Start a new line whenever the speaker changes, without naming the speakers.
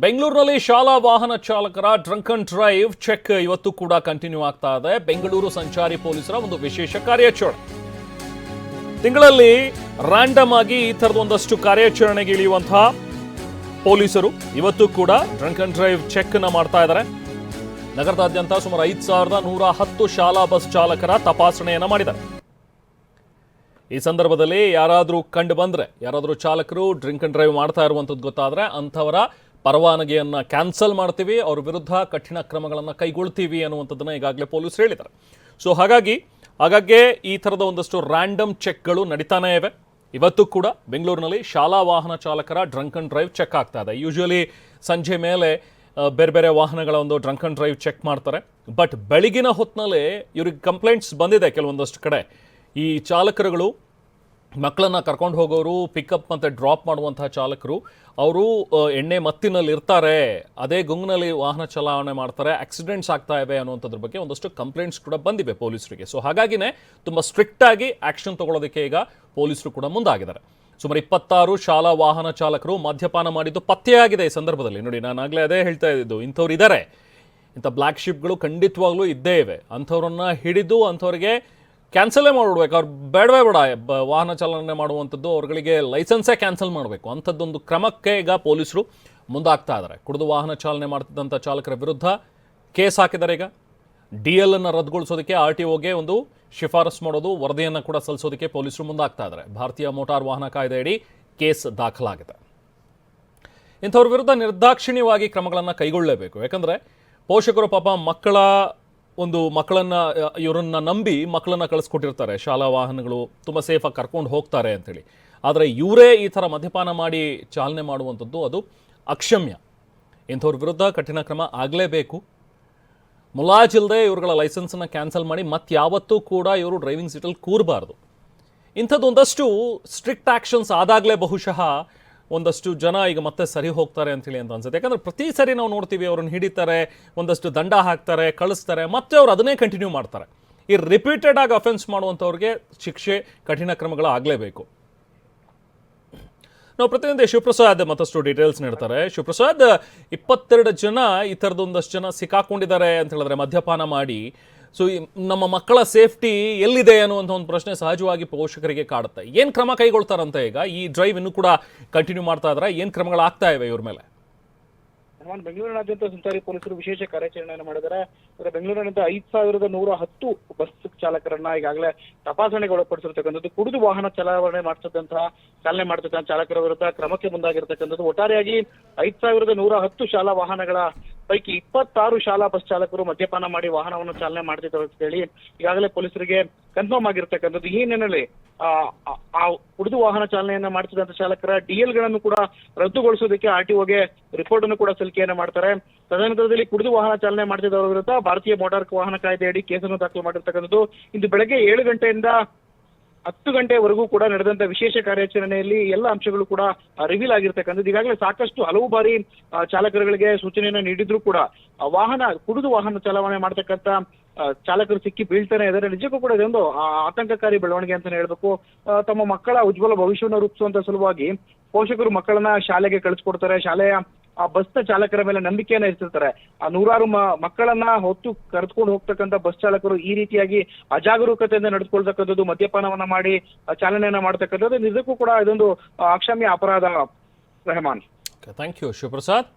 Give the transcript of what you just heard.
ಬೆಂಗಳೂರಿನಲ್ಲಿ ಶಾಲಾ ವಾಹನ ಚಾಲಕರ ಡ್ರಂಕ್ ಅಂಡ್ ಡ್ರೈವ್ ಚೆಕ್ ಇವತ್ತು ಕೂಡ ಕಂಟಿನ್ಯೂ ಆಗ್ತಾ ಇದೆ. ಬೆಂಗಳೂರು ಸಂಚಾರಿ ಪೊಲೀಸರ ಒಂದು ವಿಶೇಷ ಕಾರ್ಯಾಚರಣೆ. ತಿಂಗಳಲ್ಲಿ ರ್ಯಾಂಡಮ್ ಆಗಿ ಈ ತರದ ಒಂದಷ್ಟು ಕಾರ್ಯಾಚರಣೆಗೆ ಇಳಿಯುವಂತಹ ಪೊಲೀಸರು ಇವತ್ತು ಕೂಡ ಡ್ರಂಕ್ ಅಂಡ್ ಡ್ರೈವ್ ಚೆಕ್ ನ ಮಾಡ್ತಾ ಇದ್ದಾರೆ. ನಗರದಾದ್ಯಂತ ಸುಮಾರು 5110 ಶಾಲಾ ಬಸ್ ಚಾಲಕರ ತಪಾಸಣೆಯನ್ನ ಮಾಡಿದ್ದಾರೆ. ಈ ಸಂದರ್ಭದಲ್ಲಿ ಯಾರಾದರೂ ಕಂಡು ಬಂದ್ರೆ, ಯಾರಾದರೂ ಚಾಲಕರು ಡ್ರಿಂಕ್ ಅಂಡ್ ಡ್ರೈವ್ ಮಾಡ್ತಾ ಇರುವಂಥದ್ದು ಗೊತ್ತಾದ್ರೆ ಅಂಥವರ ಪರವಾನಗಿಯನ್ನು ಕ್ಯಾನ್ಸಲ್ ಮಾಡ್ತೀವಿ, ಅವ್ರ ವಿರುದ್ಧ ಕಠಿಣ ಕ್ರಮಗಳನ್ನು ಕೈಗೊಳ್ತೀವಿ ಅನ್ನುವಂಥದ್ದನ್ನು ಈಗಾಗಲೇ ಪೊಲೀಸರು ಹೇಳಿದ್ದಾರೆ. ಸೊ ಹಾಗಾಗಿ ಈ ಥರದ ಒಂದಷ್ಟು ರ್ಯಾಂಡಮ್ ಚೆಕ್ಗಳು ನಡೀತಾನೇ ಇವೆ. ಇವತ್ತು ಕೂಡ ಬೆಂಗಳೂರಿನಲ್ಲಿ ಶಾಲಾ ವಾಹನ ಚಾಲಕರ ಡ್ರಂಕ್ ಅಂಡ್ ಡ್ರೈವ್ ಚೆಕ್ ಆಗ್ತಾ ಇದೆ. ಯೂಶುವಲಿ ಸಂಜೆ ಮೇಲೆ ಬೇರೆ ಬೇರೆ ವಾಹನಗಳ ಒಂದು ಡ್ರಂಕ್ ಅಂಡ್ ಡ್ರೈವ್ ಚೆಕ್ ಮಾಡ್ತಾರೆ. ಬಟ್ ಬೆಳಗಿನ ಹೊತ್ತಿನಲ್ಲಿ ಇವ್ರಿಗೆ ಕಂಪ್ಲೇಂಟ್ಸ್ ಬಂದಿದೆ ಕೆಲವೊಂದಷ್ಟು ಕಡೆ. ಈ ಚಾಲಕರುಗಳು ಮಕ್ಕಳನ್ನು ಕರ್ಕೊಂಡು ಹೋಗೋರು, ಪಿಕಪ್ ಮತ್ತು ಡ್ರಾಪ್ ಮಾಡುವಂತಹ ಚಾಲಕರು, ಅವರು ಎಣ್ಣೆ ಮತ್ತಿನಲ್ಲಿ ಇರ್ತಾರೆ, ಅದೇ ಗುಂಗಿನಲ್ಲಿ ವಾಹನ ಚಲಾವಣೆ ಮಾಡ್ತಾರೆ, ಆಕ್ಸಿಡೆಂಟ್ಸ್ ಆಗ್ತಾ ಇವೆ ಅನ್ನುವಂಥದ್ರ ಬಗ್ಗೆ ಒಂದಷ್ಟು ಕಂಪ್ಲೇಂಟ್ಸ್ ಕೂಡ ಬಂದಿವೆ ಪೊಲೀಸರಿಗೆ. ಸೊ ಹಾಗಾಗಿನೇ ತುಂಬ ಸ್ಟ್ರಿಕ್ಟ್ ಆಗಿ ಆಕ್ಷನ್ ತಗೊಳ್ಳೋದಕ್ಕೆ ಈಗ ಪೊಲೀಸರು ಕೂಡ ಮುಂದಾಗಿದ್ದಾರೆ. ಸುಮಾರು 26 ಶಾಲಾ ವಾಹನ ಚಾಲಕರು ಮದ್ಯಪಾನ ಮಾಡಿದ್ದು ಪತ್ತೆಯಾಗಿದೆ. ಈ ಸಂದರ್ಭದಲ್ಲಿ ನೋಡಿ, ನಾನು ಆಗಲೇ ಅದೇ ಹೇಳ್ತಾ ಇದ್ದಿದ್ದು, ಇಂಥವ್ರು ಇದ್ದಾರೆ, ಇಂಥ ಬ್ಲ್ಯಾಕ್ ಶಿಪ್ಗಳು ಖಂಡಿತವಾಗ್ಲೂ ಇದ್ದೇ ಇವೆ. ಅಂಥವ್ರನ್ನ ಹಿಡಿದು ಅಂಥವ್ರಿಗೆ ಕ್ಯಾನ್ಸಲೇ ಮಾಡಿಬಿಡ್ಬೇಕು. ಅವ್ರು ಬೇಡವೇ ಬೇಡ ವಾಹನ ಚಾಲನೆ ಮಾಡುವಂಥದ್ದು, ಅವ್ರುಗಳಿಗೆ ಲೈಸೆನ್ಸೇ ಕ್ಯಾನ್ಸಲ್ ಮಾಡಬೇಕು. ಅಂಥದ್ದೊಂದು ಕ್ರಮಕ್ಕೆ ಈಗ ಪೊಲೀಸರು ಮುಂದಾಗ್ತಾ ಇದ್ದಾರೆ. ಕುಡಿದು ವಾಹನ ಚಾಲನೆ ಮಾಡ್ತಿದ್ದಂಥ ಚಾಲಕರ ವಿರುದ್ಧ ಕೇಸ್ ಹಾಕಿದ್ದಾರೆ. ಈಗ DL ಅನ್ನು ರದ್ದುಗೊಳಿಸೋದಕ್ಕೆ RTOಗೆ ಒಂದು ಶಿಫಾರಸು ಮಾಡೋದು, ವರದಿಯನ್ನು ಕೂಡ ಸಲ್ಲಿಸೋದಕ್ಕೆ ಪೊಲೀಸರು ಮುಂದಾಗ್ತಾ ಇದ್ದಾರೆ. ಭಾರತೀಯ ಮೋಟಾರ್ ವಾಹನ ಕಾಯ್ದೆಯಡಿ ಕೇಸ್ ದಾಖಲಾಗಿದೆ. ಇಂಥವ್ರ ವಿರುದ್ಧ ನಿರ್ದಾಕ್ಷಿಣ್ಯವಾಗಿ ಕ್ರಮಗಳನ್ನು ಕೈಗೊಳ್ಳಲೇಬೇಕು. ಯಾಕಂದರೆ ಪೋಷಕರು ಪಾಪ ಮಕ್ಕಳನ್ನು ಇವರನ್ನ ನಂಬಿ ಮಕ್ಕಳನ್ನು ಕಳಿಸ್ಕೊಟ್ಟಿರ್ತಾರೆ. ಶಾಲಾ ವಾಹನಗಳು ತುಂಬ ಸೇಫಾಗಿ ಕರ್ಕೊಂಡು ಹೋಗ್ತಾರೆ ಅಂಥೇಳಿ. ಆದರೆ ಇವರೇ ಈ ಥರ ಮದ್ಯಪಾನ ಮಾಡಿ ಚಾಲನೆ ಮಾಡುವಂಥದ್ದು ಅದು ಅಕ್ಷಮ್ಯ. ಇಂಥವ್ರ ವಿರುದ್ಧ ಕಠಿಣ ಕ್ರಮ ಆಗಲೇಬೇಕು. ಮುಲಾಜಿಲ್ಲದೆ ಇವ್ರುಗಳ ಲೈಸೆನ್ಸನ್ನು ಕ್ಯಾನ್ಸಲ್ ಮಾಡಿ ಯಾವತ್ತೂ ಕೂಡ ಇವರು ಡ್ರೈವಿಂಗ್ ಸೀಟಲ್ಲಿ ಕೂರಬಾರ್ದು. ಇಂಥದ್ದೊಂದಷ್ಟು ಸ್ಟ್ರಿಕ್ಟ್ ಆ್ಯಕ್ಷನ್ಸ್ ಆದಾಗಲೇ ಬಹುಶಃ ಒಂದಷ್ಟು ಜನ ಈಗ ಮತ್ತೆ ಸರಿ ಹೋಗ್ತಾರೆ ಅಂತೇಳಿ ಅಂತ ಅನ್ಸುತ್ತೆ. ಯಾಕಂದರೆ ಪ್ರತಿ ಸರಿ ನಾವು ನೋಡ್ತೀವಿ, ಅವ್ರನ್ನ ಹಿಡಿತಾರೆ, ಒಂದಷ್ಟು ದಂಡ ಹಾಕ್ತಾರೆ, ಕಳಿಸ್ತಾರೆ, ಮತ್ತೆ ಅವ್ರು ಅದನ್ನೇ ಕಂಟಿನ್ಯೂ ಮಾಡ್ತಾರೆ. ಈ ರಿಪೀಟೆಡ್ ಆಗಿ ಅಫೆನ್ಸ್ ಮಾಡುವಂಥವ್ರಿಗೆ ಶಿಕ್ಷೆ, ಕಠಿಣ ಕ್ರಮಗಳು ಆಗಲೇಬೇಕು. ನಾವು ಪ್ರತಿನಿಧಿ ಶಿವಪ್ರಸಾದ್ ಮತ್ತಷ್ಟು ಡೀಟೇಲ್ಸ್ ನೀಡ್ತಾರೆ. ಶಿವಪ್ರಸಾದ್, 22 ಜನ ಈ ಥರದೊಂದಷ್ಟು ಜನ ಸಿಕ್ಕಾಕೊಂಡಿದ್ದಾರೆ ಅಂತ ಹೇಳಿದ್ರೆ ಮದ್ಯಪಾನ ಮಾಡಿ. ಸೊ ನಮ್ಮ ಮಕ್ಕಳ ಸೇಫ್ಟಿ ಎಲ್ಲಿದೆ ಅನ್ನುವಂಥ ಒಂದು ಪ್ರಶ್ನೆ ಸಹಜವಾಗಿ ಪೋಷಕರಿಗೆ ಕಾಡುತ್ತೆ. ಏನು ಕ್ರಮ ಕೈಗೊಳ್ತಾರಂತೆ? ಈಗ ಈ ಡ್ರೈವ್ ಇನ್ನೂ ಕೂಡ ಕಂಟಿನ್ಯೂ ಮಾಡ್ತಾ ಇದ್ದಾರೆ, ಏನು ಕ್ರಮಗಳಾಗ್ತಾ ಇವೆ ಇವ್ರ ಮೇಲೆ?
ಬೆಂಗಳೂರಿನಾದ್ಯಂತ ಸಂಚಾರಿ ಪೊಲೀಸರು ವಿಶೇಷ ಕಾರ್ಯಾಚರಣೆಯನ್ನು ಮಾಡಿದ್ದಾರೆ. ಬೆಂಗಳೂರಿನಾದ್ಯಂತ 5110 ಬಸ್ ಚಾಲಕರನ್ನ ಈಗಾಗಲೇ ತಪಾಸಣೆಗೆ ಒಳಪಡಿಸಿರ್ತಕ್ಕಂಥದ್ದು. ಕುಡಿದು ವಾಹನ ಚಾಲನೆ ಮಾಡ್ತಿದ್ದಂತಹ ಚಾಲಕರ ವಿರುದ್ಧ ಕ್ರಮಕ್ಕೆ ಮುಂದಾಗಿರ್ತಕ್ಕಂಥದ್ದು. ಒಟ್ಟಾರೆಯಾಗಿ 5110 ಶಾಲಾ ವಾಹನಗಳ ಪೈಕಿ 26 ಶಾಲಾ ಬಸ್ ಚಾಲಕರು ಮದ್ಯಪಾನ ಮಾಡಿ ವಾಹನವನ್ನು ಚಾಲನೆ ಮಾಡ್ತಿದ್ದಾರೆ ಅಂತ ಹೇಳಿ ಈಗಾಗಲೇ ಪೊಲೀಸರಿಗೆ ಕನ್ಫರ್ಮ್ ಆಗಿರ್ತಕ್ಕಂಥದ್ದು. ಈ ಹಿನ್ನೆಲೆಯಲ್ಲಿ ಆ ಕುಡಿದು ವಾಹನ ಚಾಲನೆಯನ್ನ ಮಾಡ್ತಿದ್ದಂತ ಚಾಲಕರ DL ಗಳನ್ನು ಕೂಡ ರದ್ದುಗೊಳಿಸೋದಕ್ಕೆ RTOಗೆ ರಿಪೋರ್ಟ್ ಅನ್ನು ಕೂಡ ಸಲ್ಲಿಕೆಯನ್ನ ಮಾಡ್ತಾರೆ. ತದನಂತರದಲ್ಲಿ ಕುಡಿದು ವಾಹನ ಚಾಲನೆ ಮಾಡ್ತಿದ್ದವರ ವಿರುದ್ಧ ಭಾರತೀಯ ಮೋಟಾರ್ ವಾಹನ ಕಾಯ್ದೆಯಡಿ ಕೇಸನ್ನು ದಾಖಲು ಮಾಡಿರ್ತಕ್ಕಂಥದ್ದು. ಇಂದು ಬೆಳಗ್ಗೆ 7 ಗಂಟೆಯಿಂದ 10 ಗಂಟೆವರೆಗೂ ಕೂಡ ನಡೆದಂತ ವಿಶೇಷ ಕಾರ್ಯಾಚರಣೆಯಲ್ಲಿ ಎಲ್ಲ ಅಂಶಗಳು ಕೂಡ ರಿವೀಲ್ ಆಗಿರ್ತಕ್ಕಂಥದ್ದು. ಈಗಾಗಲೇ ಸಾಕಷ್ಟು ಹಲವು ಬಾರಿ ಚಾಲಕರುಗಳಿಗೆ ಸೂಚನೆಯನ್ನ ನೀಡಿದ್ರು ಕೂಡ ಕುಡಿದು ವಾಹನ ಚಾಲನೆ ಮಾಡ್ತಕ್ಕಂಥ ಚಾಲಕರು ಸಿಕ್ಕಿ ಬೀಳ್ತಾನೆ ಇದ್ದಾರೆ. ನಿಜಕ್ಕೂ ಕೂಡ ಇದೊಂದು ಆತಂಕಕಾರಿ ಬೆಳವಣಿಗೆ ಅಂತಾನೆ ಹೇಳ್ಬೇಕು. ತಮ್ಮ ಮಕ್ಕಳ ಉಜ್ವಲ ಭವಿಷ್ಯವನ್ನು ರೂಪಿಸುವಂತ ಸಲುವಾಗಿ ಪೋಷಕರು ಮಕ್ಕಳನ್ನ ಶಾಲೆಗೆ ಕಳಿಸ್ಕೊಡ್ತಾರೆ. ಶಾಲೆಯ ಬಸ್ ಚಾಲಕರ ಮೇಲೆ ನಂಬಿಕೆಯನ್ನ ಇರ್ತಿರ್ತಾರೆ. ನೂರಾರು ಮಕ್ಕಳನ್ನ ಹೊತ್ತು ಕರೆದುಕೊಂಡು ಹೋಗ್ತಕ್ಕಂಥ ಬಸ್ ಚಾಲಕರು ಈ ರೀತಿಯಾಗಿ ಅಜಾಗರೂಕತೆಯಿಂದ ನಡೆದುಕೊಳ್ತಕ್ಕಂಥದ್ದು, ಮದ್ಯಪಾನವನ್ನ ಮಾಡಿ ಚಾಲನೆಯನ್ನ ಮಾಡ್ತಕ್ಕಂಥದ್ದು ನಿಜಕ್ಕೂ ಕೂಡ ಇದೊಂದು ಅಕ್ಷಮ್ಯ ಅಪರಾಧ. Rehman,
thank you Shivaprasad.